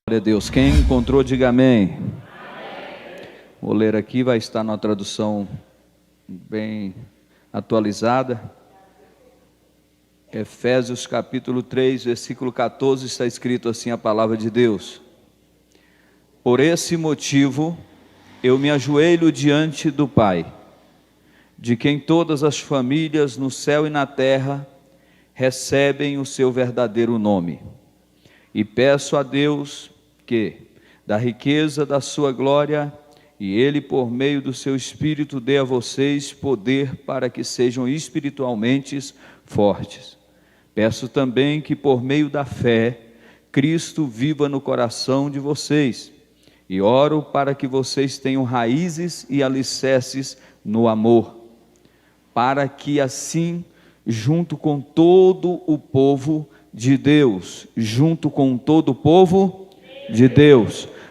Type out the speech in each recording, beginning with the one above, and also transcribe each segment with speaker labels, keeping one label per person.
Speaker 1: Glória a Deus. Quem encontrou, diga amém. Vou ler aqui, vai estar na tradução bem atualizada. Efésios capítulo 3, versículo 14, está escrito assim a palavra de Deus. Por esse motivo, eu me ajoelho diante do Pai, de quem todas as famílias no céu e na terra recebem o seu verdadeiro nome. E peço a Deus que, da riqueza da sua glória, e Ele, por meio do seu Espírito, dê a vocês poder para que sejam espiritualmente fortes. Peço também que, por meio da fé, Cristo viva no coração de vocês. E oro para que vocês tenham raízes e alicerces no amor, para que assim, junto com todo o povo de Deus,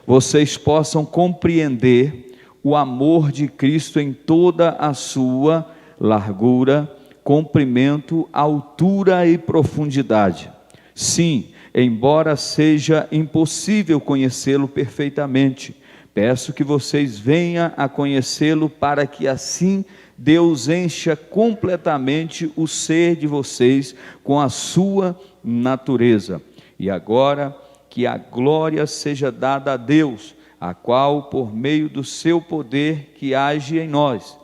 Speaker 1: vocês possam compreender o amor de Cristo em toda a sua largura, comprimento, altura e profundidade. Sim, embora seja impossível conhecê-lo perfeitamente, peço que vocês venham a conhecê-lo para que assim Deus encha completamente o ser de vocês com a sua natureza. E agora, que a glória seja dada a Deus, a qual, por meio do seu poder que age em nós,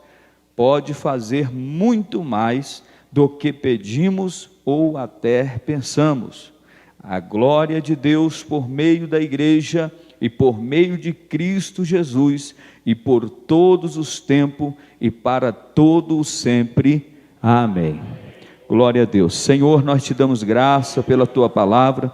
Speaker 1: pode fazer muito mais do que pedimos ou até pensamos. A glória de Deus por meio da igreja e por meio de Cristo Jesus, e por todos os tempos e para todo o sempre. Amém. Glória a Deus. Senhor, nós te damos graça pela tua palavra.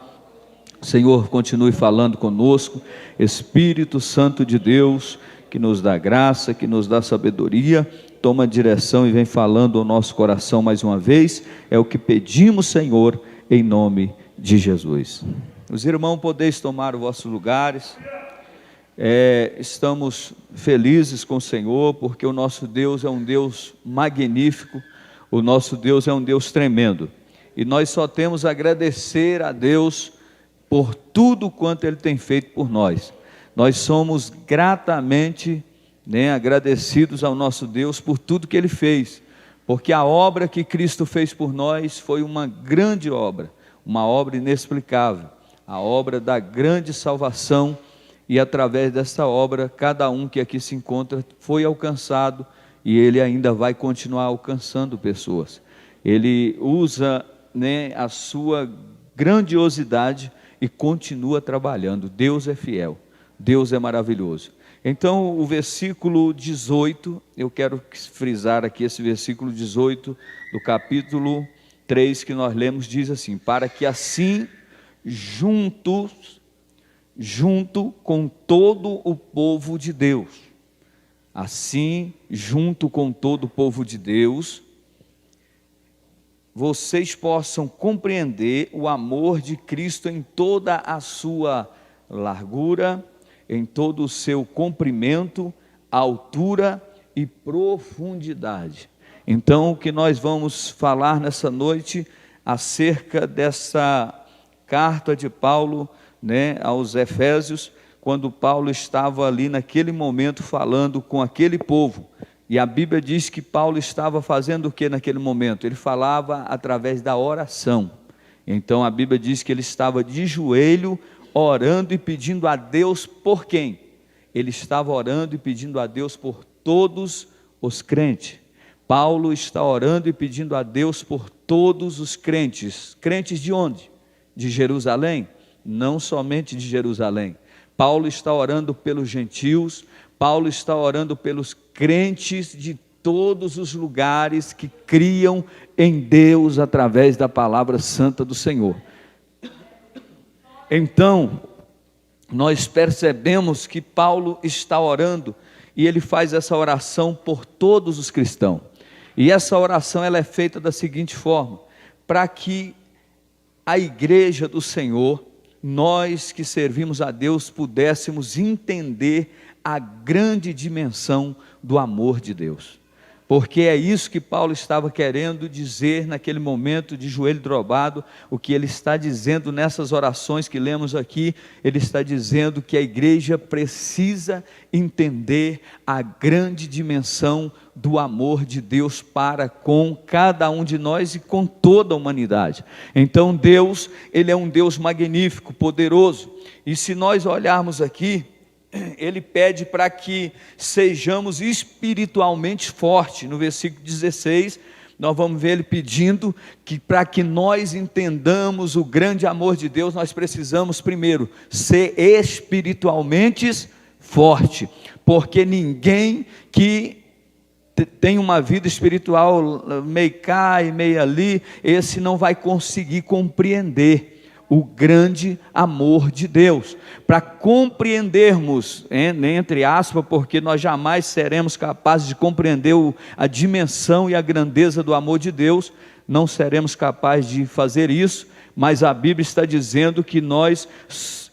Speaker 1: Senhor, continue falando conosco. Espírito Santo de Deus, que nos dá graça, que nos dá sabedoria, toma direção e vem falando ao nosso coração mais uma vez. É o que pedimos, Senhor, em nome de Jesus. Os irmãos, podeis tomar os vossos lugares. Estamos felizes com o Senhor, porque o nosso Deus é um Deus magnífico, o nosso Deus é um Deus tremendo, e nós só temos a agradecer a Deus por tudo quanto Ele tem feito por nós. Nós somos gratamente, agradecidos ao nosso Deus por tudo que Ele fez, porque a obra que Cristo fez por nós foi uma grande obra, uma obra inexplicável, a obra da grande salvação. E através dessa obra, cada um que aqui se encontra foi alcançado, e Ele ainda vai continuar alcançando pessoas. Ele usa a sua grandiosidade e continua trabalhando. Deus é fiel, Deus é maravilhoso. Então o versículo 18, eu quero frisar aqui esse versículo 18 do capítulo 3 que nós lemos, diz assim: para que assim junto com todo o povo de Deus, assim, junto com todo o povo de Deus, vocês possam compreender o amor de Cristo em toda a sua largura, em todo o seu comprimento, altura e profundidade. Então, o que nós vamos falar nessa noite acerca dessa carta de Paulo, aos Efésios, quando Paulo estava ali naquele momento falando com aquele povo. E a Bíblia diz que Paulo estava fazendo o que naquele momento? Ele falava através da oração. Então a Bíblia diz que ele estava de joelho, orando e pedindo a Deus por quem? Ele estava orando e pedindo a Deus por todos os crentes. Paulo está orando e pedindo a Deus por todos os crentes. Crentes de onde? De Jerusalém? Não somente de Jerusalém. Paulo está orando pelos gentios, Paulo está orando pelos crentes de todos os lugares que criam em Deus através da palavra santa do Senhor. Então, nós percebemos que Paulo está orando, e ele faz essa oração por todos os cristãos. E essa oração ela é feita da seguinte forma: para que a igreja do Senhor, nós que servimos a Deus, pudéssemos entender a grande dimensão do amor de Deus. porque é isso que Paulo estava querendo dizer naquele momento de joelho dobrado. O que ele está dizendo nessas orações que lemos aqui, ele está dizendo que a igreja precisa entender a grande dimensão do amor de Deus para com cada um de nós e com toda a humanidade. Então Deus, Ele é um Deus magnífico, poderoso, e se nós olharmos aqui, Ele pede para que sejamos espiritualmente fortes. No versículo 16, nós vamos ver Ele pedindo que para que nós entendamos o grande amor de Deus, nós precisamos primeiro ser espiritualmente forte, porque ninguém que tem uma vida espiritual meio cá e meio ali, esse não vai conseguir compreender o grande amor de Deus. Para compreendermos, entre aspas, porque nós jamais seremos capazes de compreender a dimensão e a grandeza do amor de Deus, não seremos capazes de fazer isso, mas a Bíblia está dizendo que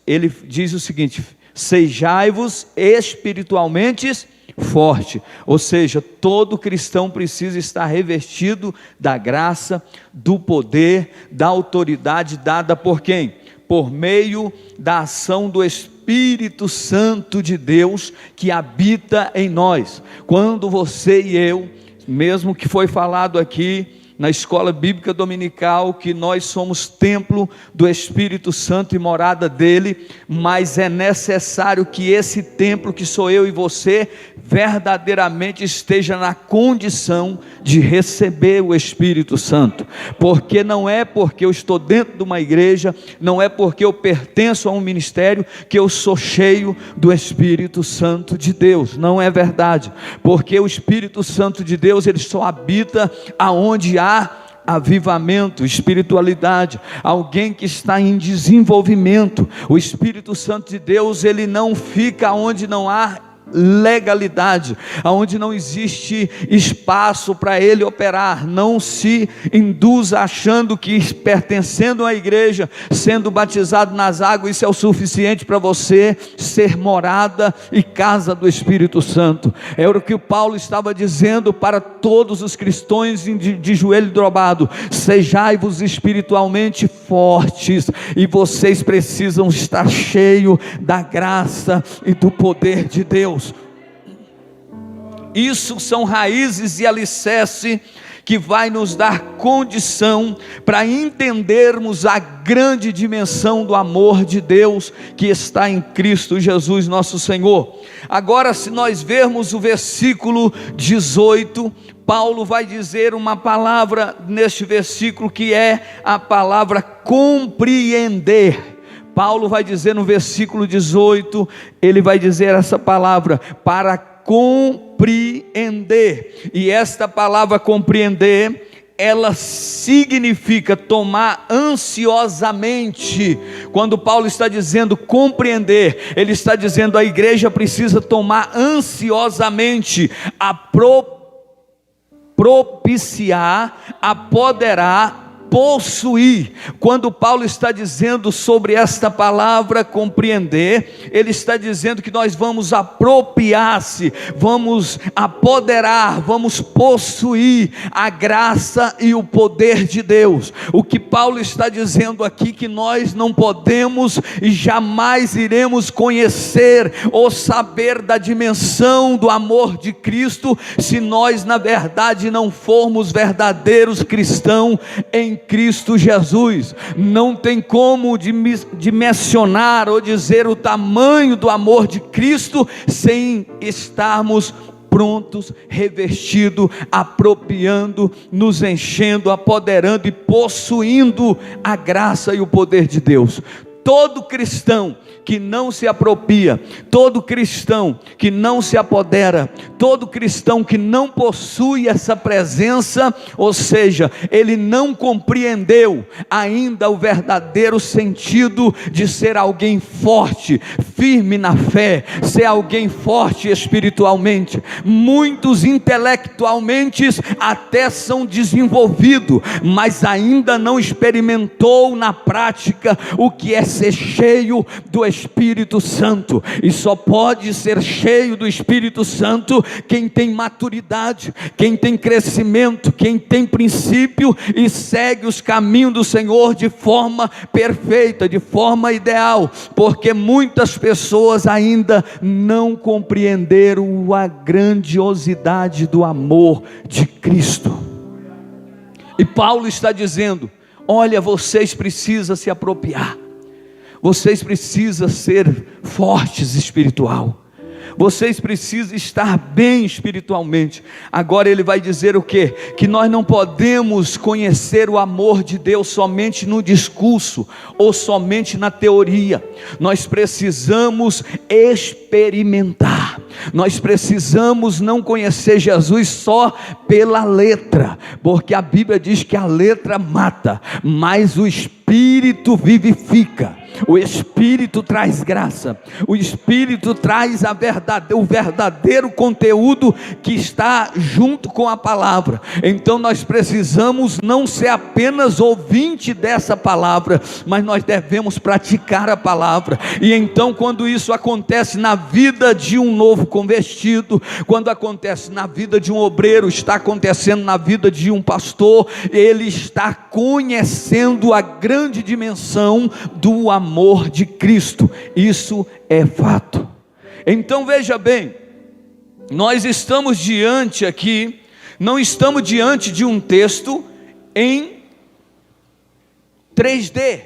Speaker 1: ele diz o seguinte: sejai-vos espiritualmente forte, ou seja, todo cristão precisa estar revestido da graça, do poder, da autoridade dada por quem? Por meio da ação do Espírito Santo de Deus que habita em nós. Quando você e eu, mesmo que foi falado aqui na escola bíblica dominical, que nós somos templo do Espírito Santo e morada dele, mas é necessário que esse templo, que sou eu e você, verdadeiramente esteja na condição de receber o Espírito Santo, porque não é porque eu estou dentro de uma igreja, não é porque eu pertenço a um ministério, que eu sou cheio do Espírito Santo de Deus. Não é verdade, porque o Espírito Santo de Deus, ele só habita aonde há avivamento, espiritualidade, alguém que está em desenvolvimento. O Espírito Santo de Deus, ele não fica onde não há legalidade, aonde não existe espaço para ele operar. Não se induza achando que pertencendo à igreja, sendo batizado nas águas, isso é o suficiente para você ser morada e casa do Espírito Santo. Era o que o Paulo estava dizendo para todos os cristãos de joelho dobrado: sejai-vos espiritualmente fortes, e vocês precisam estar cheios da graça e do poder de Deus. Isso são raízes e alicerce que vai nos dar condição para entendermos a grande dimensão do amor de Deus que está em Cristo Jesus nosso Senhor. Agora, se nós vermos o versículo 18, Paulo vai dizer uma palavra neste versículo que é a palavra compreender. Paulo vai dizer no versículo 18, ele vai dizer essa palavra, para compreender. E esta palavra compreender, ela significa tomar ansiosamente. Quando Paulo está dizendo compreender, ele está dizendo a igreja precisa tomar ansiosamente, propiciar, apoderar, possuir. Quando Paulo está dizendo sobre esta palavra compreender, ele está dizendo que nós vamos apropriar-se, vamos apoderar, vamos possuir a graça e o poder de Deus. O que Paulo está dizendo aqui, que nós não podemos e jamais iremos conhecer ou saber da dimensão do amor de Cristo, se nós na verdade não formos verdadeiros cristãos em Cristo Jesus. Não tem como dimensionar ou dizer o tamanho do amor de Cristo sem estarmos prontos, revestidos, apropriando, nos enchendo, apoderando e possuindo a graça e o poder de Deus. Todo cristão que não se apropria, todo cristão que não se apodera, todo cristão que não possui essa presença, ou seja, ele não compreendeu ainda o verdadeiro sentido de ser alguém forte, firme na fé, ser alguém forte espiritualmente. Muitos intelectualmente até são desenvolvidos, mas ainda não experimentou na prática o que é ser cheio do Espírito Santo, e só pode ser cheio do Espírito Santo quem tem maturidade, quem tem crescimento, quem tem princípio e segue os caminhos do Senhor de forma perfeita, de forma ideal, porque muitas pessoas ainda não compreenderam a grandiosidade do amor de Cristo. E Paulo está dizendo: olha, vocês precisam se apropriar, vocês precisam ser fortes espiritual, vocês precisam estar bem espiritualmente. Agora ele vai dizer o quê? Que nós não podemos conhecer o amor de Deus somente no discurso, ou somente na teoria. Nós precisamos experimentar. Nós precisamos não conhecer Jesus só pela letra, porque a Bíblia diz que a letra mata, mas o Espírito vivifica. O Espírito traz graça, o Espírito traz o verdadeiro conteúdo que está junto com a palavra. Então nós precisamos não ser apenas ouvinte dessa palavra, mas nós devemos praticar a palavra. E então, quando isso acontece na vida de um novo convertido, quando acontece na vida de um obreiro, está acontecendo na vida de um pastor, ele está conhecendo a grande dimensão do amor de Cristo. Isso é fato. Então veja bem, nós estamos diante aqui, não estamos diante de um texto em 3D.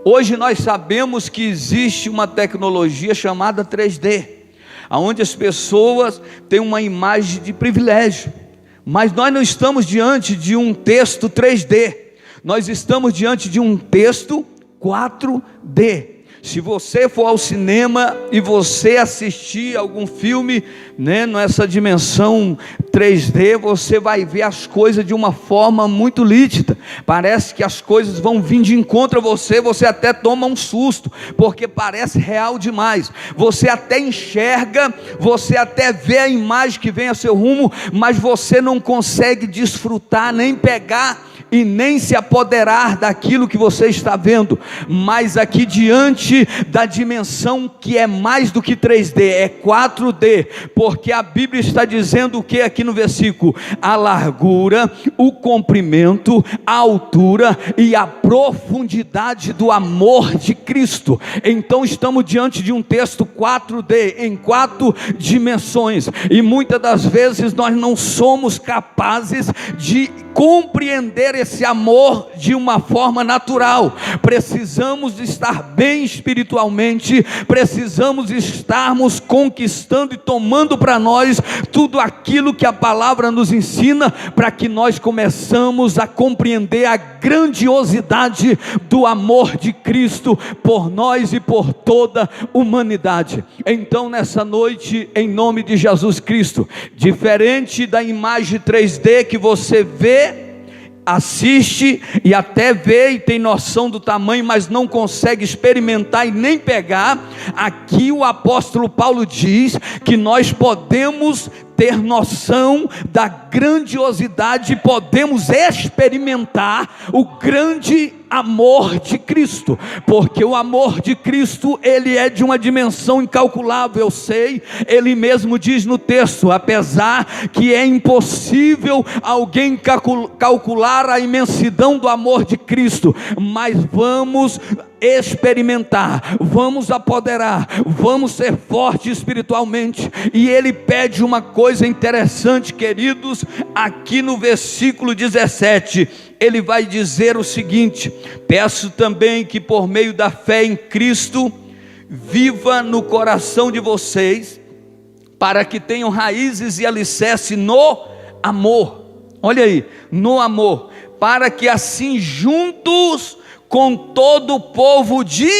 Speaker 1: Hoje nós sabemos que existe uma tecnologia chamada 3D, onde as pessoas têm uma imagem de privilégio, mas nós não estamos diante de um texto 3D, nós estamos diante de um texto 4D. Se você for ao cinema e você assistir algum filme, nessa dimensão 3D, você vai ver as coisas de uma forma muito nítida. Parece que as coisas vão vir de encontro a você, você até toma um susto, porque parece real demais. Você até enxerga, você até vê a imagem que vem a seu rumo, mas você não consegue desfrutar, nem pegar e nem se apoderar daquilo que você está vendo. Mas aqui diante da dimensão que é mais do que 3D, é 4D, porque a Bíblia está dizendo o que aqui no versículo? A largura, o comprimento, a altura e a profundidade do amor de Cristo. Então estamos diante de um texto 4D, em 4 dimensões, e muitas das vezes nós não somos capazes de compreender esse amor de uma forma natural. Precisamos estar bem espiritualmente, precisamos estarmos conquistando e tomando para nós tudo aquilo que a palavra nos ensina, para que nós começamos a compreender a grandiosidade do amor de Cristo por nós e por toda a humanidade. Então nessa noite, em nome de Jesus Cristo, diferente da imagem 3D que você vê, assiste e até vê e tem noção do tamanho, mas não consegue experimentar e nem pegar, aqui o apóstolo Paulo diz que nós podemos ter noção da grandiosidade, podemos experimentar o grande amor de Cristo, porque o amor de Cristo, ele é de uma dimensão incalculável. Eu sei, ele mesmo diz no texto, apesar que é impossível alguém calcular a imensidão do amor de Cristo, mas vamos experimentar, vamos apoderar, vamos ser fortes espiritualmente. E ele pede uma coisa interessante, queridos, aqui no versículo 17, ele vai dizer o seguinte: peço também que por meio da fé em Cristo, viva no coração de vocês, para que tenham raízes e alicerce no amor. Olha aí, no amor, para que assim juntos com todo o povo de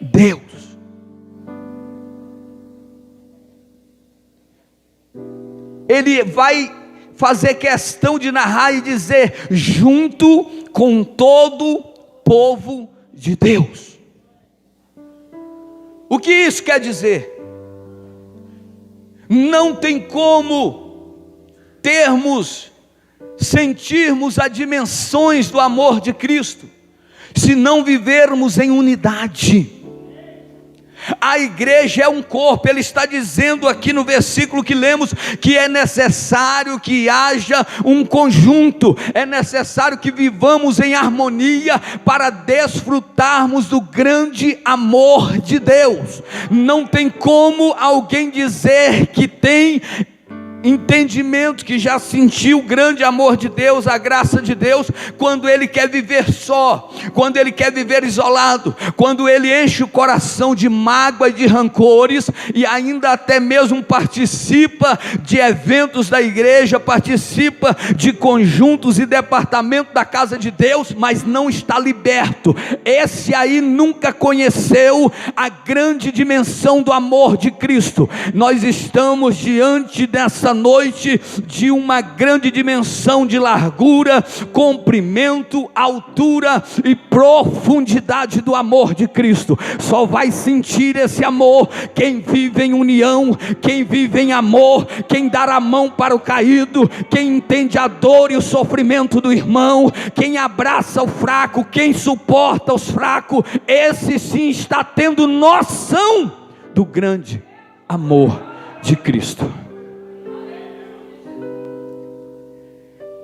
Speaker 1: Deus. Ele vai fazer questão de narrar e dizer, junto com todo o povo de Deus. O que isso quer dizer? Não tem como sentirmos as dimensões do amor de Cristo se não vivermos em unidade. A igreja é um corpo. Ele está dizendo aqui no versículo que lemos, que é necessário que haja um conjunto, é necessário que vivamos em harmonia para desfrutarmos do grande amor de Deus. Não tem como alguém dizer que tem entendimento, que já sentiu o grande amor de Deus, a graça de Deus, quando ele quer viver só, quando ele quer viver isolado, quando ele enche o coração de mágoa e de rancores, e ainda até mesmo participa de eventos da igreja, participa de conjuntos e departamentos da casa de Deus, mas não está liberto. Esse aí nunca conheceu a grande dimensão do amor de Cristo. Nós estamos diante dessa noite de uma grande dimensão de largura, comprimento, altura e profundidade do amor de Cristo. Só vai sentir esse amor quem vive em união, quem vive em amor, quem dá a mão para o caído, quem entende a dor e o sofrimento do irmão, quem abraça o fraco, quem suporta os fracos. Esse sim está tendo noção do grande amor de Cristo.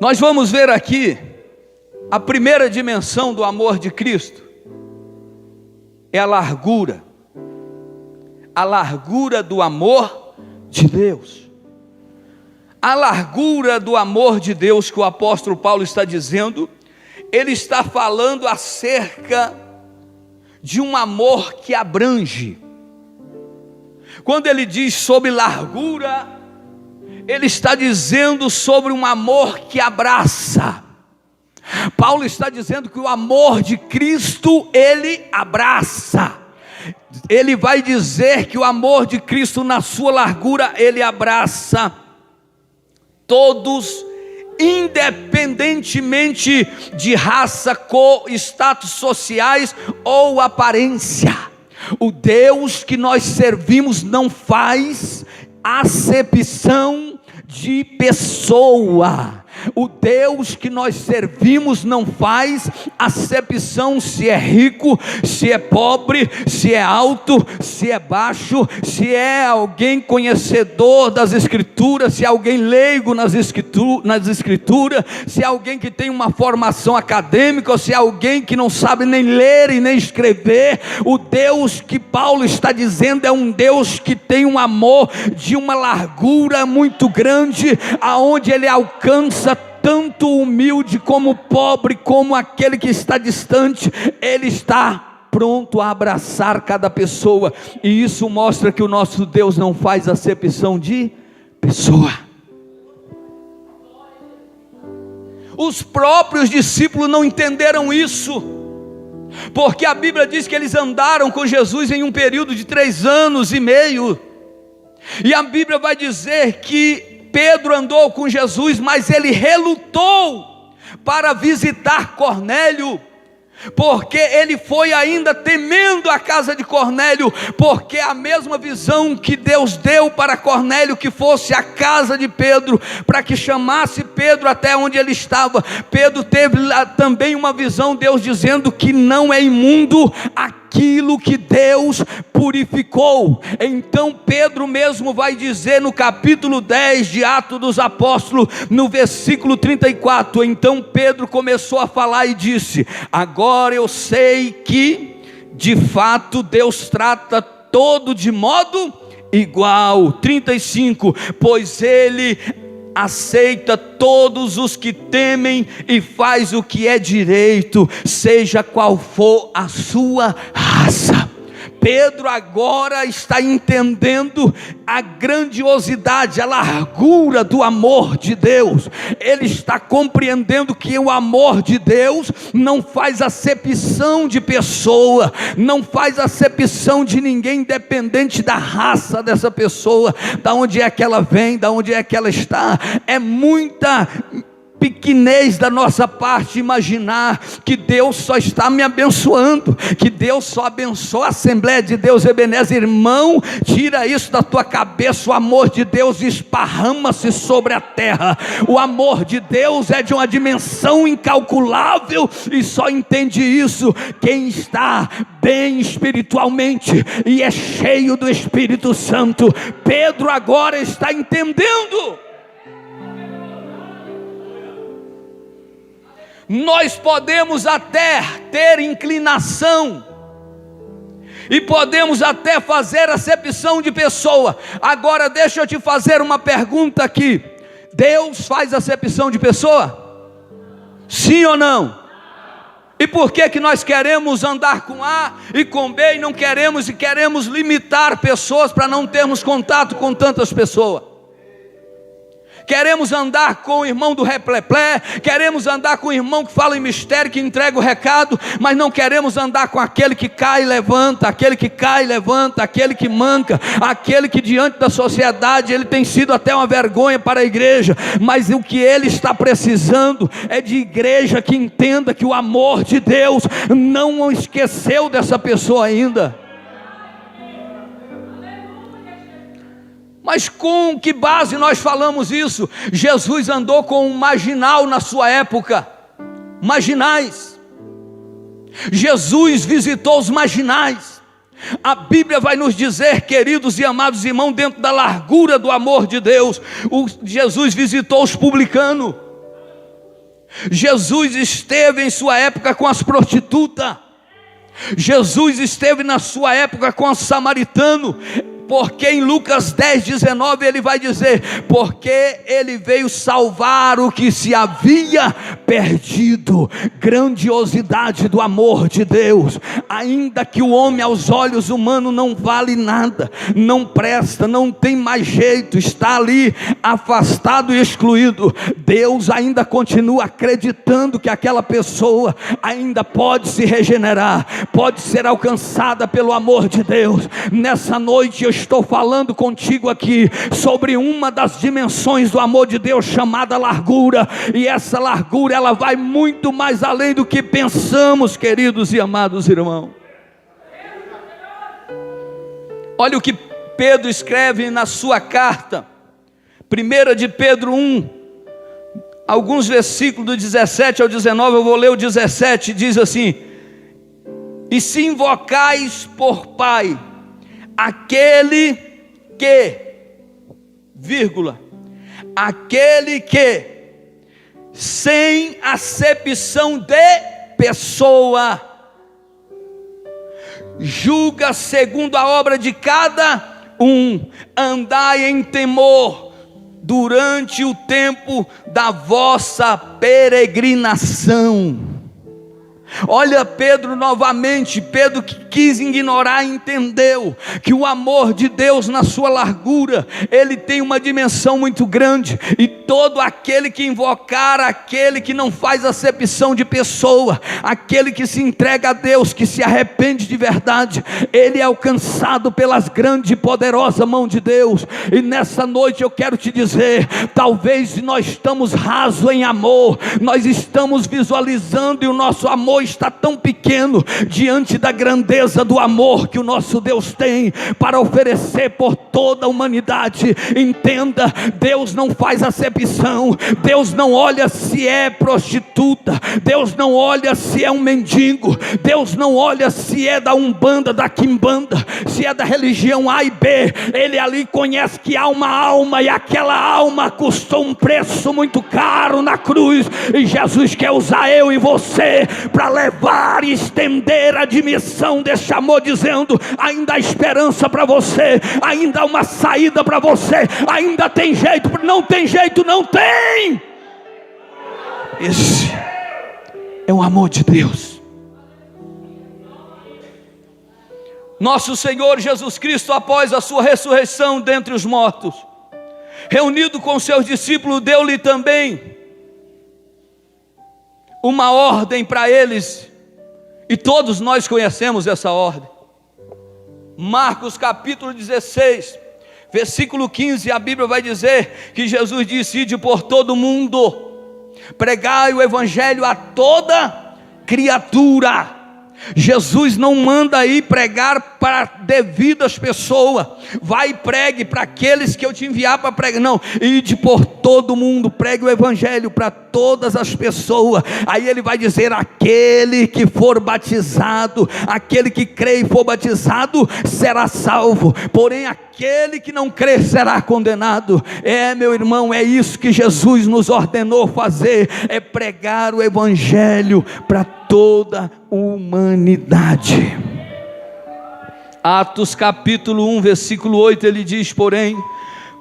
Speaker 1: Nós vamos ver aqui a primeira dimensão do amor de Cristo, é a largura do amor de Deus. A largura do amor de Deus que o apóstolo Paulo está dizendo, ele está falando acerca de um amor que abrange. Quando ele diz sobre largura, ele está dizendo sobre um amor que abraça. Paulo está dizendo que o amor de Cristo, ele abraça. Ele vai dizer que o amor de Cristo na sua largura, ele abraça todos, independentemente de raça, cor, status sociais ou aparência. O Deus que nós servimos não faz acepção de pessoa. O Deus que nós servimos não faz acepção se é rico, se é pobre, se é alto, se é baixo, se é alguém conhecedor das escrituras, se é alguém leigo nas escrituras, se é alguém que tem uma formação acadêmica, ou se é alguém que não sabe nem ler e nem escrever. O Deus que Paulo está dizendo é um Deus que tem um amor de uma largura muito grande, aonde ele alcança tanto o humilde como o pobre, como aquele que está distante. Ele está pronto a abraçar cada pessoa, e isso mostra que o nosso Deus não faz acepção de pessoa. Os próprios discípulos não entenderam isso, porque a Bíblia diz que eles andaram com Jesus em um período de 3 anos e meio, e a Bíblia vai dizer que Pedro andou com Jesus, mas ele relutou para visitar Cornélio, porque ele foi ainda temendo a casa de Cornélio, porque a mesma visão que Deus deu para Cornélio, que fosse a casa de Pedro, para que chamasse Pedro até onde ele estava, Pedro teve também uma visão, Deus dizendo que não é imundo aquilo que Deus purificou. Então Pedro mesmo vai dizer no capítulo 10 de Atos dos Apóstolos, no versículo 34, então Pedro começou a falar e disse: agora eu sei que de fato Deus trata todo de modo igual. 35, pois ele aceita todos os que temem e faz o que é direito, seja qual for a sua raça. Pedro agora está entendendo a grandiosidade, a largura do amor de Deus. Ele está compreendendo que o amor de Deus não faz acepção de pessoa, não faz acepção de ninguém, independente da raça dessa pessoa, da onde é que ela vem, da onde é que ela está. É muita pequenez da nossa parte imaginar que Deus só está me abençoando, que Deus só abençoa a Assembleia de Deus Ebenezer. Irmão, tira isso da tua cabeça. O amor de Deus esparrama-se sobre a terra. O amor de Deus é de uma dimensão incalculável, e só entende isso quem está bem espiritualmente e é cheio do Espírito Santo. Pedro agora está entendendo. Nós podemos até ter inclinação e podemos até fazer acepção de pessoa. Agora deixa eu te fazer uma pergunta aqui: Deus faz acepção de pessoa? Sim ou não? E por que nós queremos andar com A e com B e não queremos, e queremos limitar pessoas para não termos contato com tantas pessoas? Queremos andar com o irmão do repleplé, queremos andar com o irmão que fala em mistério, que entrega o recado, mas não queremos andar com aquele que cai e levanta, aquele que cai e levanta, aquele que manca, aquele que diante da sociedade ele tem sido até uma vergonha para a igreja, mas o que ele está precisando é de igreja que entenda que o amor de Deus não esqueceu dessa pessoa ainda. Mas com que base nós falamos isso? Jesus andou com um marginal na sua época, marginais. Jesus visitou os marginais. A Bíblia vai nos dizer, queridos e amados irmãos, dentro da largura do amor de Deus, Jesus visitou os publicanos. Jesus esteve em sua época com as prostitutas. Jesus esteve na sua época com os samaritanos. Porque em Lucas 10:19 ele vai dizer: porque ele veio salvar o que se havia perdido. Grandiosidade do amor de Deus. Ainda que o homem aos olhos humanos não vale nada, não presta, não tem mais jeito, está ali afastado e excluído, Deus ainda continua acreditando que aquela pessoa ainda pode se regenerar, pode ser alcançada pelo amor de Deus. Nessa noite eu estou falando contigo aqui sobre uma das dimensões do amor de Deus, chamada largura. E essa largura, ela vai muito mais além do que pensamos, queridos e amados irmãos. Olha o que Pedro escreve na sua carta, 1 de Pedro 1, alguns versículos do 17 ao 19, eu vou ler o 17, diz assim: e se invocais por Pai aquele que, vírgula, aquele que, sem acepção de pessoa, julga segundo a obra de cada um, andai em temor durante o tempo da vossa peregrinação. Olha Pedro novamente. Pedro que quis ignorar, entendeu que o amor de Deus na sua largura, ele tem uma dimensão muito grande, e todo aquele que invocar, aquele que não faz acepção de pessoa, aquele que se entrega a Deus, que se arrepende de verdade, ele é alcançado pelas grandes e poderosas mãos de Deus. E nessa noite eu quero te dizer, talvez nós estamos rasos em amor, nós estamos visualizando e o nosso amor está tão pequeno diante da grandeza do amor que o nosso Deus tem para oferecer por toda a humanidade. Entenda, Deus não faz acepção, Deus não olha se é prostituta, Deus não olha se é um mendigo, Deus não olha se é da Umbanda, da Quimbanda, se é da religião A e B. Ele ali conhece que há uma alma, e aquela alma custou um preço muito caro na cruz, e Jesus quer usar eu e você para levar e estender a dimensão desse amor, dizendo: ainda há esperança para você, ainda há uma saída para você, ainda tem jeito. Não tem jeito, não tem. Esse é o amor de Deus. Nosso Senhor Jesus Cristo, após a sua ressurreição dentre os mortos, reunido com seus discípulos, deu-lhe também uma ordem para eles, e todos nós conhecemos essa ordem. Marcos capítulo 16, versículo 15, a Bíblia vai dizer que Jesus disse: ide por todo mundo, Pregai o evangelho a toda criatura. Jesus não manda aí pregar para devidas pessoas. Vai e pregue para aqueles que eu te enviar para pregar. Não, ide por todo mundo, pregue o evangelho para todas as pessoas. Aí ele vai dizer: aquele que for batizado, aquele que crê e for batizado será salvo, porém aquele que não crê será condenado. Meu irmão, é isso que Jesus nos ordenou fazer, é pregar o evangelho para toda a humanidade. Atos capítulo 1 versículo 8, ele diz: porém,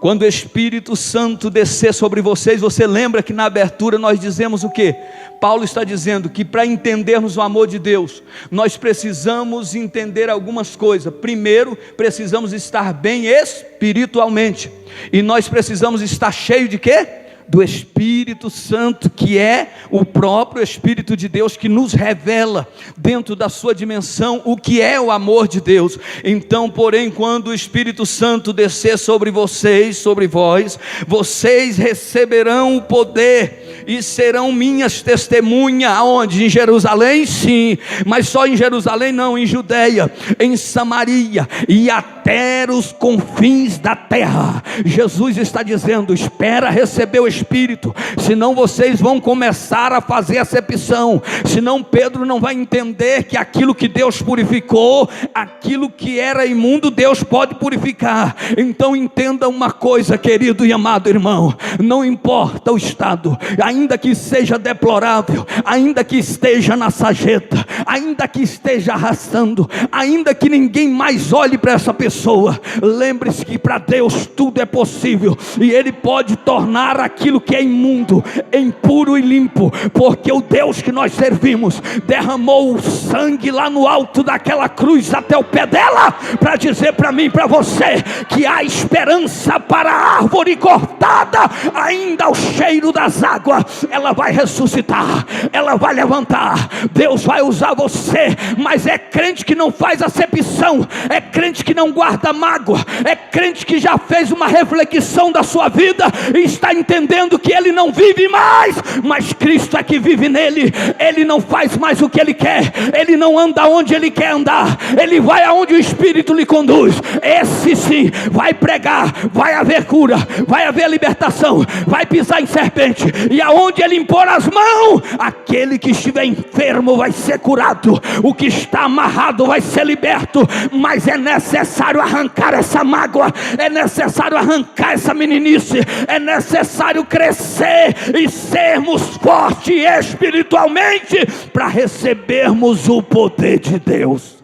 Speaker 1: quando o Espírito Santo descer sobre vocês, você lembra que na abertura nós dizemos o quê? Paulo está dizendo que para entendermos o amor de Deus, nós precisamos entender algumas coisas. Primeiro, precisamos estar bem espiritualmente, e nós precisamos estar cheios de quê? Do Espírito Santo, que é o próprio Espírito de Deus, que nos revela dentro da sua dimensão o que é o amor de Deus. Então, porém, quando o Espírito Santo descer sobre vocês, sobre vós, vocês receberão o poder e serão minhas testemunhas. Aonde? Em Jerusalém? Sim, mas só em Jerusalém não, em Judeia, em Samaria e até os confins da terra. Jesus está dizendo: espera receber o Espírito, senão vocês vão começar a fazer acepção, senão Pedro não vai entender que aquilo que Deus purificou, aquilo que era imundo, Deus pode purificar. Então entenda uma coisa, querido e amado irmão, não importa o estado, ainda que seja deplorável, ainda que esteja na sarjeta, ainda que esteja arrastando, ainda que ninguém mais olhe para essa pessoa, lembre-se que para Deus tudo é possível, e Ele pode tornar aquilo que é imundo impuro e limpo, porque o Deus que nós servimos derramou o sangue lá no alto daquela cruz até o pé dela, para dizer para mim e para você que há esperança para a árvore cortada, ainda ao cheiro das águas ela vai ressuscitar, ela vai levantar. Deus vai usar você, mas é crente que não faz acepção, é crente que não guarda mágoa, é crente que já fez uma reflexão da sua vida e está entendendo que ele não vive mais, mas Cristo é que vive nele. Ele não faz mais o que ele quer, ele não anda onde ele quer andar, ele vai aonde o Espírito lhe conduz. Esse sim vai pregar, vai haver cura, vai haver libertação, vai pisar em serpente, e aonde ele impor as mãos, aquele que estiver enfermo vai ser curado, o que está amarrado vai ser liberto. Mas é necessário arrancar essa mágoa, é necessário arrancar essa meninice, é necessário crescer e sermos fortes espiritualmente para recebermos o poder de Deus.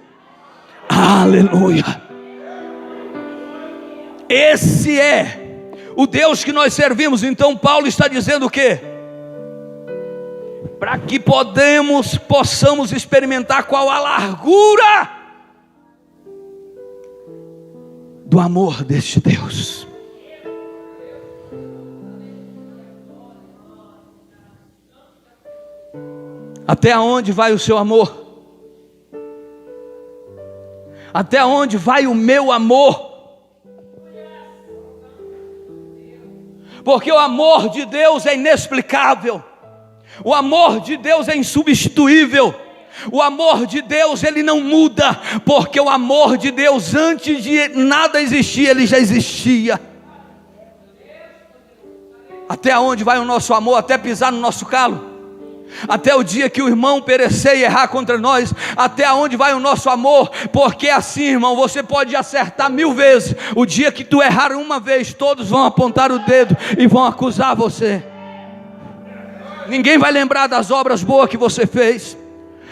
Speaker 1: Aleluia! Esse é o Deus que nós servimos. Então Paulo está dizendo o quê? Para que possamos experimentar qual a largura do amor deste Deus. Até onde vai o seu amor? Até onde vai o meu amor? Porque o amor de Deus é inexplicável, o amor de Deus é insubstituível, o amor de Deus ele não muda, porque o amor de Deus, antes de nada existir, ele já existia. Até onde vai o nosso amor? Até pisar no nosso calo? Até o dia que o irmão perecer e errar contra nós? Até onde vai o nosso amor? Porque assim, irmão, você pode acertar 1000 vezes, o dia que tu errar uma vez, todos vão apontar o dedo e vão acusar você. Ninguém vai lembrar das obras boas que você fez,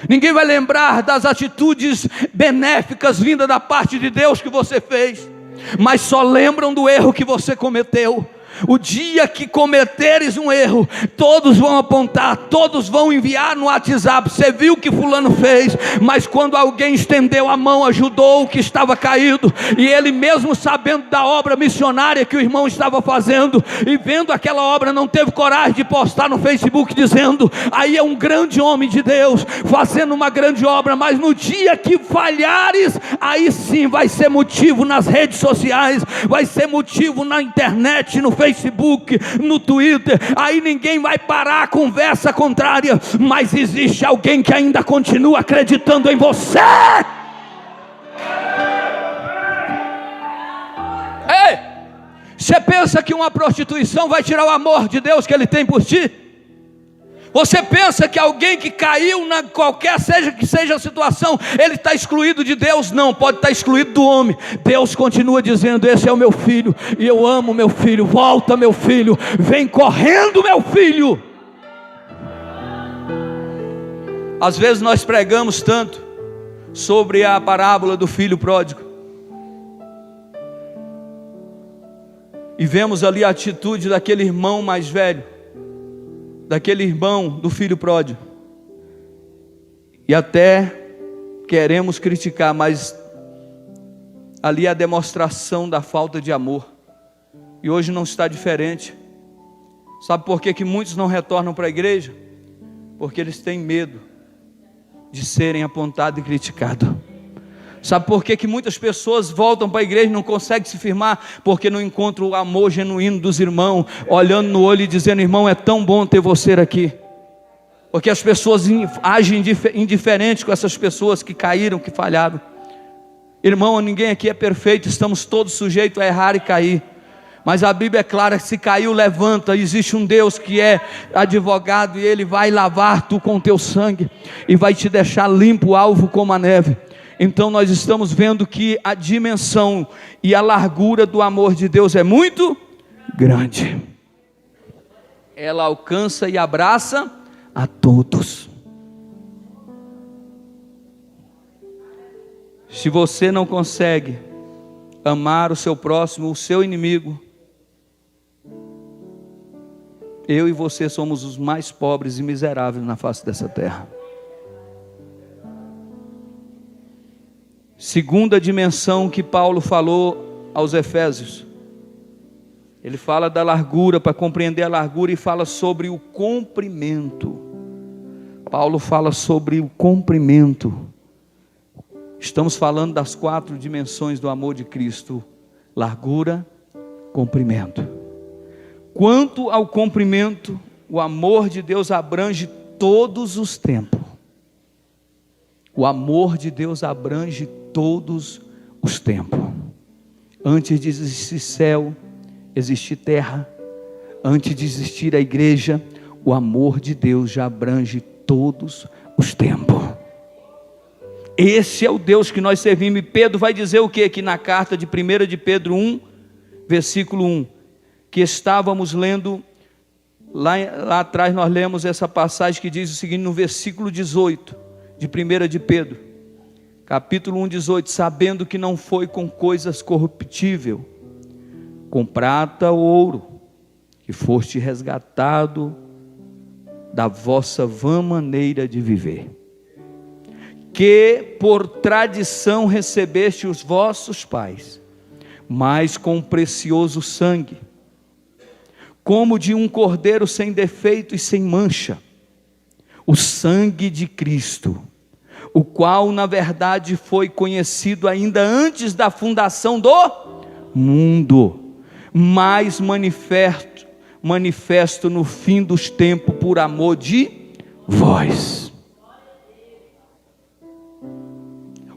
Speaker 1: ninguém vai lembrar das atitudes benéficas vindas da parte de Deus que você fez, mas só lembram do erro que você cometeu. O dia que cometeres um erro, todos vão apontar, todos vão enviar no WhatsApp: você viu o que fulano fez? Mas quando alguém estendeu a mão, ajudou o que estava caído, e ele mesmo sabendo da obra missionária que o irmão estava fazendo, e vendo aquela obra, não teve coragem de postar no Facebook dizendo: aí é um grande homem de Deus, fazendo uma grande obra. Mas no dia que falhares, aí sim vai ser motivo nas redes sociais, vai ser motivo na internet, no Facebook, Facebook, no Twitter, aí ninguém vai parar a conversa contrária, mas existe alguém que ainda continua acreditando em você. Ei, você pensa que uma prostituição vai tirar o amor de Deus que Ele tem por ti? Você pensa que alguém que caiu na qualquer que seja a situação, ele está excluído de Deus? Não, pode estar excluído do homem. Deus continua dizendo: esse é o meu filho, e eu amo meu filho. Volta, meu filho, vem correndo, meu filho. Às vezes nós pregamos tanto sobre a parábola do filho pródigo, e vemos ali a atitude daquele irmão mais velho, daquele irmão do filho pródigo, e até queremos criticar, mas ali é a demonstração da falta de amor. E hoje não está diferente. Sabe por que muitos não retornam para a igreja? Porque eles têm medo de serem apontados e criticados. Sabe por que muitas pessoas voltam para a igreja e não conseguem se firmar? Porque não encontram o amor genuíno dos irmãos, olhando no olho e dizendo: irmão, é tão bom ter você aqui. Porque as pessoas agem indiferente com essas pessoas que caíram, que falharam. Irmão, ninguém aqui é perfeito, estamos todos sujeitos a errar e cair. Mas a Bíblia é clara: se caiu, levanta. Existe um Deus que é advogado, e Ele vai lavar tu com teu sangue, e vai te deixar limpo, alvo como a neve. Então nós estamos vendo que a dimensão e a largura do amor de Deus é muito grande. Ela alcança e abraça a todos. Se você não consegue amar o seu próximo, o seu inimigo, eu e você somos os mais pobres e miseráveis na face dessa terra. Segunda dimensão que Paulo falou aos Efésios, ele fala da largura, para compreender a largura, e fala sobre o comprimento. Paulo fala sobre o comprimento. Estamos falando das 4 dimensões do amor de Cristo: largura, comprimento. Quanto ao comprimento, o amor de Deus abrange todos os tempos. O amor de Deus abrange todos os tempos. Antes de existir céu, existir terra. Antes de existir a igreja, o amor de Deus já abrange todos os tempos. Esse é o Deus que nós servimos. E Pedro vai dizer o que aqui na carta de 1 de Pedro 1, versículo 1, que estávamos lendo, lá atrás nós lemos essa passagem que diz o seguinte, no versículo 18, de 1 de Pedro, capítulo 1, 18, sabendo que não foi com coisas corruptíveis, com prata ou ouro, que foste resgatado da vossa vã maneira de viver, que por tradição recebeste os vossos pais, mas com precioso sangue, como de um cordeiro sem defeito e sem mancha, o sangue de Cristo, o qual na verdade foi conhecido ainda antes da fundação do mundo, mas manifesto no fim dos tempos por amor de vós.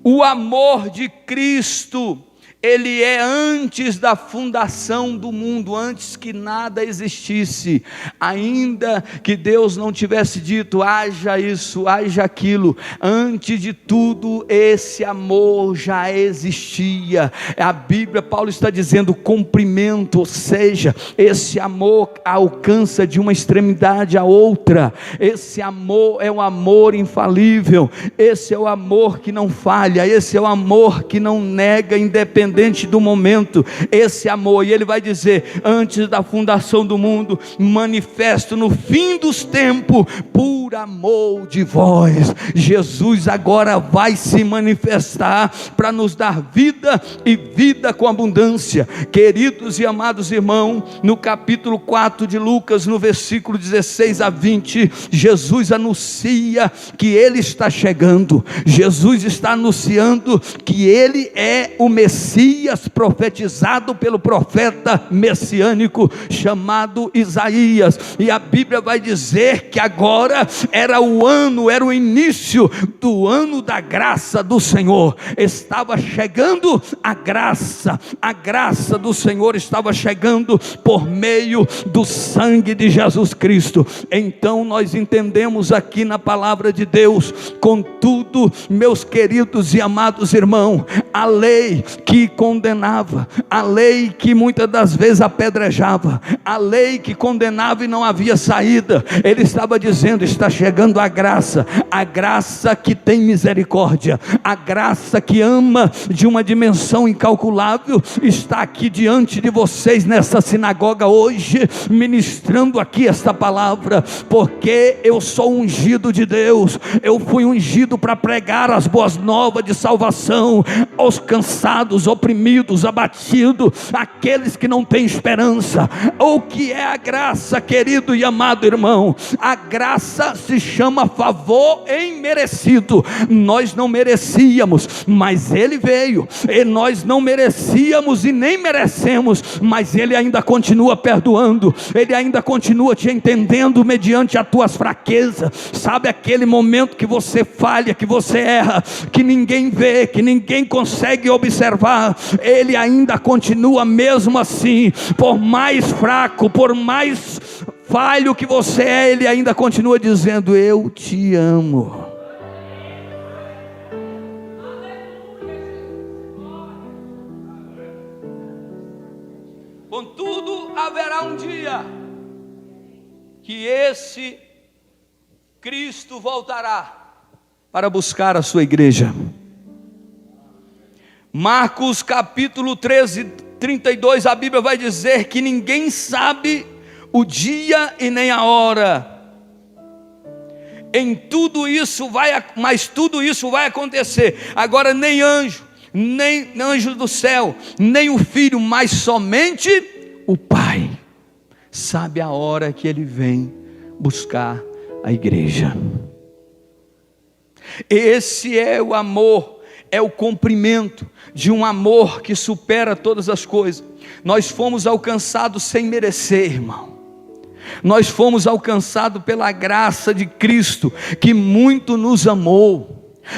Speaker 1: O amor de Cristo, ele é antes da fundação do mundo, antes que nada existisse, ainda que Deus não tivesse dito, haja isso, haja aquilo, antes de tudo, esse amor já existia. A Bíblia, Paulo está dizendo comprimento, ou seja, esse amor alcança de uma extremidade a outra, esse amor é um amor infalível, esse é o amor que não falha, esse é o amor que não nega, independente do momento, esse amor. E ele vai dizer, antes da fundação do mundo, manifesto no fim dos tempos, por por amor de vós. Jesus agora vai se manifestar para nos dar vida e vida com abundância. Queridos e amados irmãos, no capítulo 4 de Lucas, no versículo 16 a 20, Jesus anuncia que Ele está chegando. Jesus está anunciando que Ele é o Messias profetizado pelo profeta messiânico chamado Isaías. E a Bíblia vai dizer que agora era o início do ano da graça do Senhor. Estava chegando a graça do Senhor estava chegando por meio do sangue de Jesus Cristo. Então nós entendemos aqui na palavra de Deus, contudo, meus queridos e amados irmãos, a lei que condenava, a lei que muitas das vezes apedrejava, a lei que condenava e não havia saída, Ele estava dizendo: está chegando a graça que tem misericórdia, a graça que ama de uma dimensão incalculável, está aqui diante de vocês nessa sinagoga hoje, ministrando aqui esta palavra, porque eu sou ungido de Deus, eu fui ungido para pregar as boas novas de salvação aos cansados, oprimidos, abatidos, aqueles que não têm esperança. O que é a graça, querido e amado irmão? A graça se chama favor imerecido. Nós não merecíamos, mas Ele veio, e nós não merecíamos e nem merecemos, mas Ele ainda continua perdoando, Ele ainda continua te entendendo mediante as tuas fraquezas. Sabe aquele momento que você falha, que você erra, que ninguém vê, que ninguém consegue observar, Ele ainda continua mesmo assim, por mais fraco, por mais falho que você é, Ele ainda continua dizendo: eu te amo. Contudo, haverá um dia que esse Cristo voltará para buscar a sua igreja. Marcos capítulo 13, 32, a Bíblia vai dizer que ninguém sabe o dia e nem a hora. Mas tudo isso vai acontecer. Agora nem anjo do céu, nem o Filho, mas somente o Pai sabe a hora que Ele vem buscar a igreja. Esse é o amor, é o cumprimento de um amor que supera todas as coisas. Nós fomos alcançados sem merecer, irmão. Nós fomos alcançados pela graça de Cristo, que muito nos amou.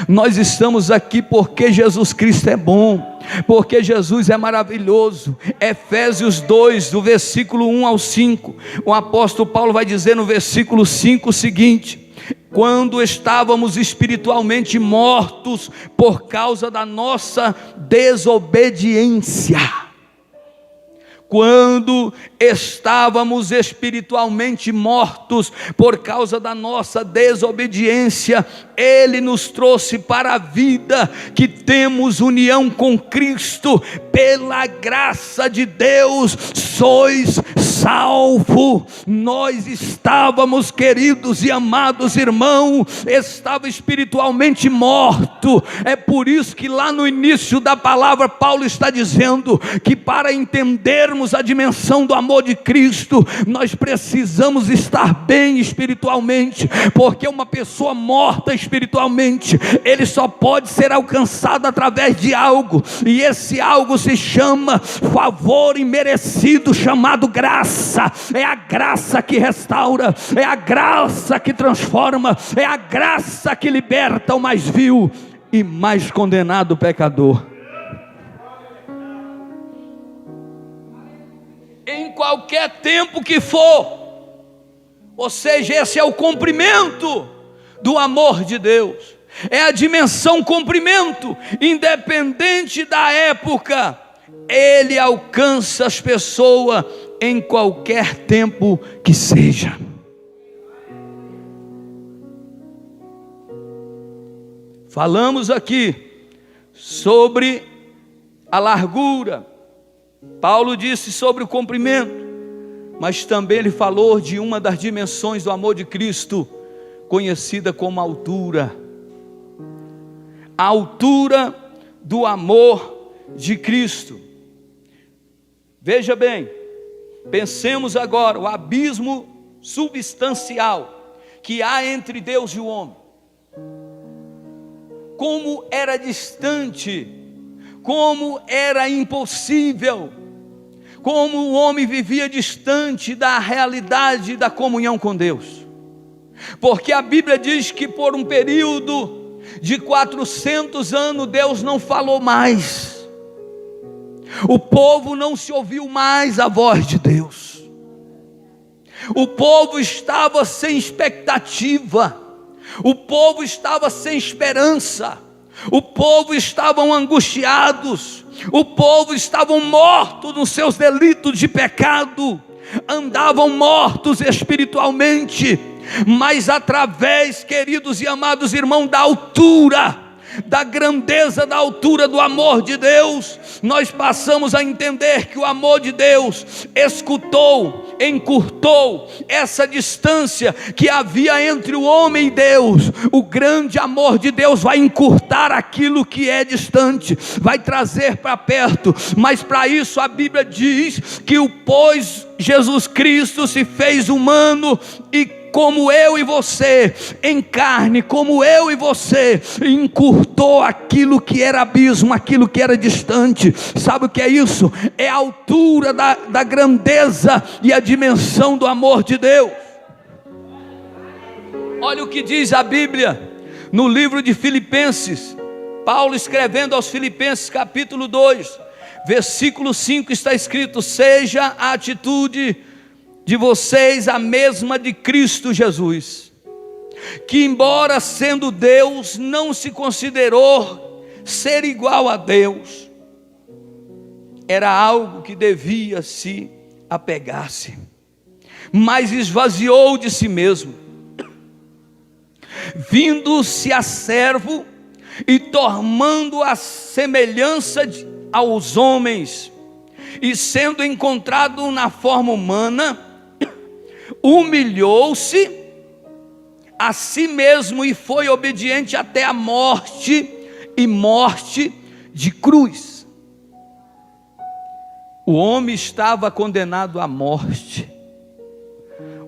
Speaker 1: Nós estamos aqui porque Jesus Cristo é bom, porque Jesus é maravilhoso. Efésios 2, do versículo 1 ao 5, o apóstolo Paulo vai dizer no versículo 5 o seguinte: quando estávamos espiritualmente mortos por causa da nossa desobediência. Quando estávamos espiritualmente mortos por causa da nossa desobediência, Ele nos trouxe para a vida, que temos união com Cristo. Pela graça de Deus sois salvo. Nós estávamos, queridos e amados irmãos, estava espiritualmente morto. É por isso que lá no início da palavra Paulo está dizendo que para entendermos a dimensão do amor de Cristo, nós precisamos estar bem espiritualmente, porque uma pessoa morta espiritualmente, ele só pode ser alcançado através de algo, e esse algo se chama favor imerecido, chamado graça. É a graça que restaura, é a graça que transforma, é a graça que liberta o mais vil e mais condenado pecador. Em qualquer tempo que for, ou seja, esse é o cumprimento do amor de Deus, é a dimensão cumprimento, independente da época, Ele alcança as pessoas em qualquer tempo que seja. Falamos aqui sobre a largura, Paulo disse sobre o comprimento, mas também ele falou de uma das dimensões do amor de Cristo, conhecida como altura. A altura do amor de Cristo. Veja bem, pensemos agora o abismo substancial que há entre Deus e o homem. Como era distante, como era impossível, como o homem vivia distante da realidade da comunhão com Deus. Porque a Bíblia diz que por um período de 400 anos Deus não falou mais. O povo não se ouviu mais a voz de Deus. O povo estava sem expectativa. O povo estava sem esperança. O povo estavam angustiados. O povo estavam mortos nos seus delitos de pecado. Andavam mortos espiritualmente. Mas através, queridos e amados irmãos, da altura, da grandeza, da altura do amor de Deus, nós passamos a entender que o amor de Deus escutou, encurtou essa distância que havia entre o homem e Deus. O grande amor de Deus vai encurtar aquilo que é distante, vai trazer para perto. Mas para isso a Bíblia diz que pois Jesus Cristo se fez humano e como eu e você, em carne, como eu e você, encurtou aquilo que era abismo, aquilo que era distante. Sabe o que é isso? É a altura da grandeza e a dimensão do amor de Deus. Olha o que diz a Bíblia no livro de Filipenses. Paulo escrevendo aos Filipenses capítulo 2, versículo 5, está escrito: seja a atitude de vocês a mesma de Cristo Jesus, que embora sendo Deus, não se considerou ser igual a Deus, era algo que devia se apegar-se, mas esvaziou de si mesmo, vindo-se a servo e tomando a semelhança aos homens, e sendo encontrado na forma humana, humilhou-se a si mesmo e foi obediente até a morte, e morte de cruz. O homem estava condenado à morte.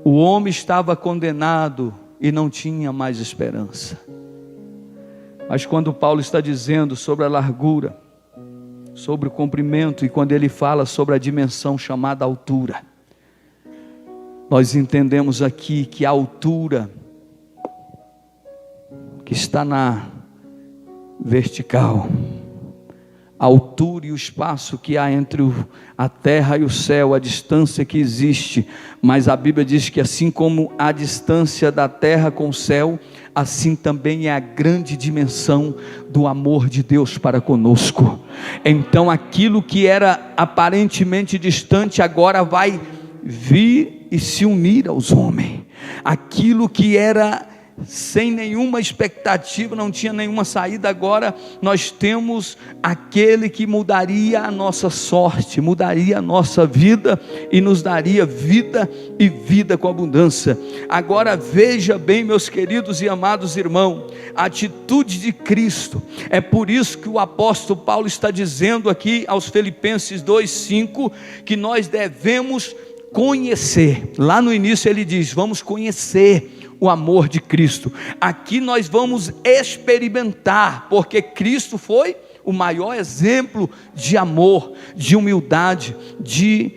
Speaker 1: O homem estava condenado e não tinha mais esperança. Mas quando Paulo está dizendo sobre a largura, sobre o comprimento, e quando ele fala sobre a dimensão chamada altura, nós entendemos aqui que a altura que está na vertical, a altura e o espaço que há entre a terra e o céu, a distância que existe, mas a Bíblia diz que assim como a distância da terra com o céu, assim também é a grande dimensão do amor de Deus para conosco. Então aquilo que era aparentemente distante agora vai vir e se unir aos homens. Aquilo que era sem nenhuma expectativa, não tinha nenhuma saída, agora nós temos aquele que mudaria a nossa sorte, mudaria a nossa vida e nos daria vida e vida com abundância. Agora veja bem, meus queridos e amados irmãos, a atitude de Cristo. É por isso que o apóstolo Paulo está dizendo aqui aos Filipenses 2:5 que nós devemos conhecer. Lá no início ele diz: vamos conhecer o amor de Cristo. Aqui nós vamos experimentar, porque Cristo foi o maior exemplo de amor, de humildade, de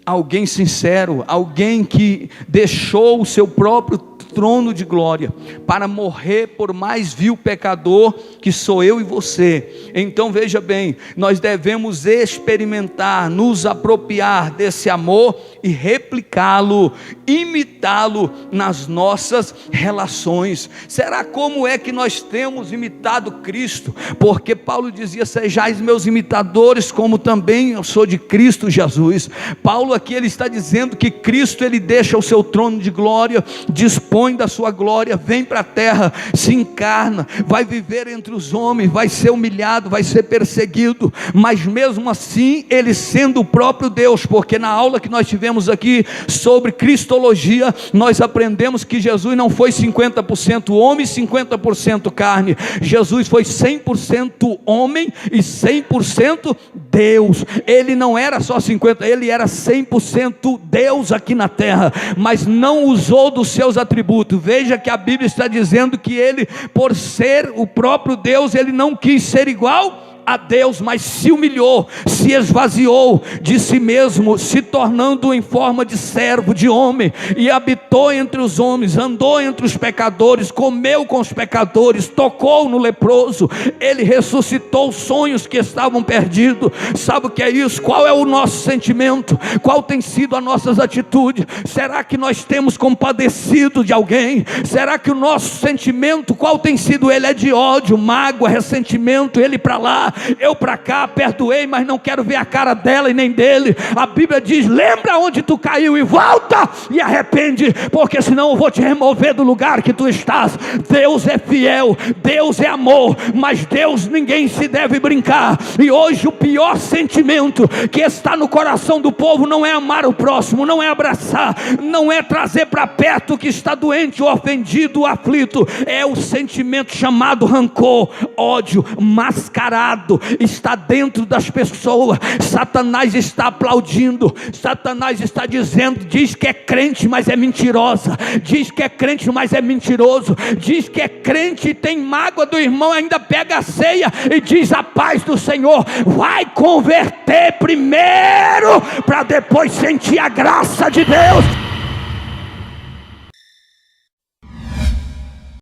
Speaker 1: alguém sincero, alguém que deixou o seu próprio trono de glória para morrer por mais vil pecador que sou eu e você. Então veja bem, nós devemos experimentar, nos apropriar desse amor e replicá-lo, imitá-lo nas nossas relações. Será como é que nós temos imitado Cristo? Porque Paulo dizia: sejais meus imitadores, como também eu sou de Cristo Jesus. Paulo aqui ele está dizendo que Cristo, ele deixa o seu trono de glória, dispõe da sua glória, vem para a terra, se encarna, vai viver entre os homens, vai ser humilhado, vai ser perseguido, mas mesmo assim ele sendo o próprio Deus, porque na aula que nós tivemos aprendemos aqui sobre cristologia, nós aprendemos que Jesus não foi 50% homem e 50% carne. Jesus foi 100% homem e 100% Deus. Ele não era só 50%, ele era 100% Deus aqui na terra, mas não usou dos seus atributos. Veja que a Bíblia está dizendo que ele, por ser o próprio Deus, ele não quis ser igual a Deus, mas se humilhou, se esvaziou de si mesmo, se tornando em forma de servo, de homem, e habitou entre os homens, andou entre os pecadores, comeu com os pecadores, tocou no leproso. Ele ressuscitou sonhos que estavam perdidos. Sabe o que é isso? Qual é o nosso sentimento? Qual tem sido as nossas atitudes? Será que nós temos compadecido de alguém? Será que o nosso sentimento, qual tem sido? Ele é de ódio, mágoa, ressentimento, ele para lá, eu para cá, perdoei, mas não quero ver a cara dela e nem dele. A Bíblia diz: lembra onde tu caiu e volta e arrepende, porque senão eu vou te remover do lugar que tu estás. Deus é fiel, Deus é amor, mas Deus ninguém se deve brincar. E hoje o pior sentimento que está no coração do povo não é amar o próximo, não é abraçar, não é trazer para perto o que está doente, o ofendido, o aflito. É o sentimento chamado rancor, ódio mascarado, está dentro das pessoas. Satanás está aplaudindo, Satanás está dizendo, diz que é crente, mas é mentirosa, diz que é crente, mas é mentiroso, diz que é crente e tem mágoa do irmão, ainda pega a ceia e diz: a paz do Senhor. Vai converter primeiro, para depois sentir a graça de Deus.